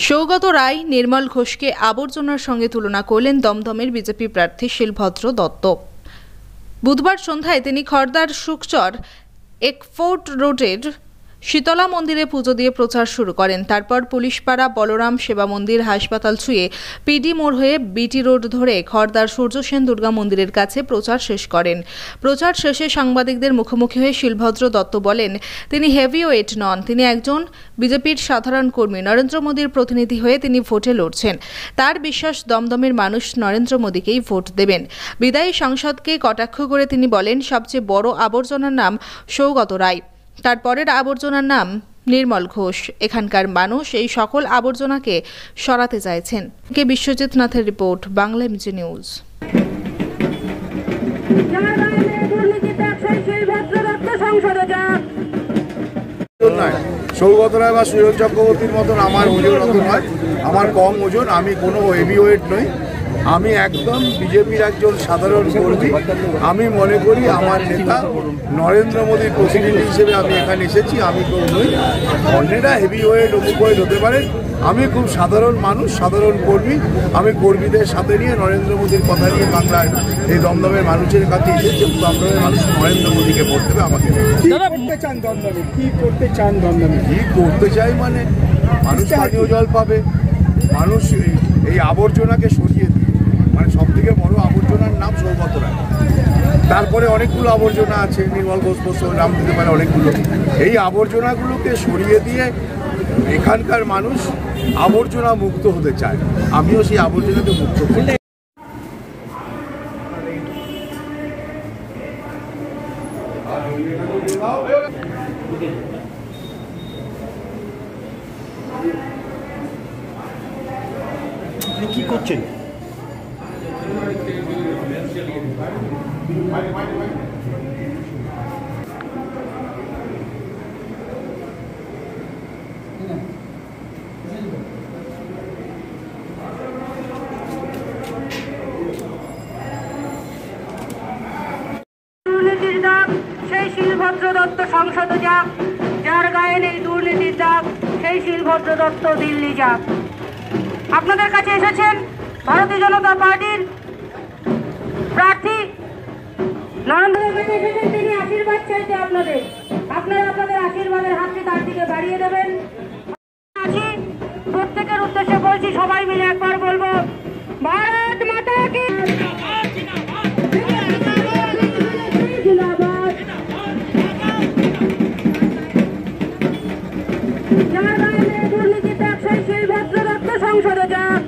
সৌগত রায় নির্মল ঘোষকে আবর্জনার সঙ্গে তুলনা করলেন দমদমের বিজেপি প্রার্থী শিলভদ্র দত্ত। বুধবার সন্ধ্যায় তিনি খড়দার সুকচর একফোর্ট রোডের শীতলা মন্দিরে পুজো দিয়ে প্রচার শুরু করেন। তারপর পুলিশপাড়া বলরাম সেবা মন্দির হাসপাতাল ছুঁয়ে পিডি মোড় হয়ে বিটি রোড ধরে খড়দার সূর্যসেন দুর্গা মন্দিরের কাছে প্রচার শেষ করেন। প্রচার শেষে সাংবাদিকদের মুখোমুখি হয়ে শিলভদ্র দত্ত বলেন, তিনি হেভিওয়েট নন, তিনি একজন বিজেপির সাধারণ কর্মী। নরেন্দ্র মোদীর প্রতিনিধি হয়ে তিনি ভোটে লড়ছেন। তার বিশ্বাস দমদমের মানুষ নরেন্দ্র মোদীকেই ভোট দেবেন। বিদায়ী সাংসদকে কটাক্ষ করে তিনি বলেন, সবচেয়ে বড় আবর্জনার নাম সৌগত রায়, তারপরের আবর্জনার নাম নির্মল ঘোষ। এখানকার মানুষ এই সকল আবর্জনাকে সরাতে চাইছেন। বিশ্বজিৎ নাথের রিপোর্ট, বাংলা এমজি নিউজ। সৌগত রায় বা সুজন চক্রবর্তীর মতন আমার ওজন অত নয়, আমার কম ওজন, আমি কোনো হেভিওয়েট নই, আমি একদম বিজেপির একজন সাধারণ কর্মী। আমি মনে করি আমার নেতা নরেন্দ্র মোদীর প্রতিনিধি হিসেবে আমি এখানে এসেছি। আমি কেউ নই, অন্যেরা হেভিওয়েট অমুকওয়েট হতে পারেন, আমি খুব সাধারণ মানুষ, সাধারণ কর্মী। আমি কর্মীদের সাথে নিয়ে নরেন্দ্র মোদীর কথা নিয়ে বাংলায় এই দমদমের মানুষের কাছে এসেছি। দমদমের মানুষ নরেন্দ্র মোদীকে ভোট দেবে আমাকে। কি করতে চান দমদমে? কি করতে চাই মানে মানুষ পানীয় জল পাবে, মানুষ এই আবর্জনাকে সরিয়ে দিবে। মানে সব থেকে বড় আবর্জনার নাম সৌগত রায়। তারপরে অনেকগুলো আবর্জনা আছে, নির্মল ঘোষ নাম দিতে পারে অনেকগুলো। এই আবর্জনাগুলোকে সরিয়ে দিয়ে এখানকার মানুষ আবর্জনা মুক্ত হতে চায়। আমিও সেই আবর্জনাকে মুক্ত করি। কি করছেন? দুর্নীতির দাগ সেই শিলভদ্র দত্ত সংসদে যাক, যার গায়ে নেই দুর্নীতির দাগ সেই শিলভদ্র দত্ত দিল্লি যাক। আপনাদের কাছে এসেছেন ভারতীয় জনতা পার্টির প্রার্থী নরেন্দ্র মোদী এসেছেন, তিনি আশীর্বাদ চাইতে আপনারা আপনাদের আশীর্বাদের হাতটি তার দিকে বাড়িয়ে দেবেন। প্রত্যেকের উদ্দেশ্যে বলছি, সবাই মিলে একবার বলবো, ভারত মাতা কি জিন্দাবাদ। যার গায়ে দুর্নীতি ত্যাগ সেই শিলভদ্র দত্ত সংসদে যাক।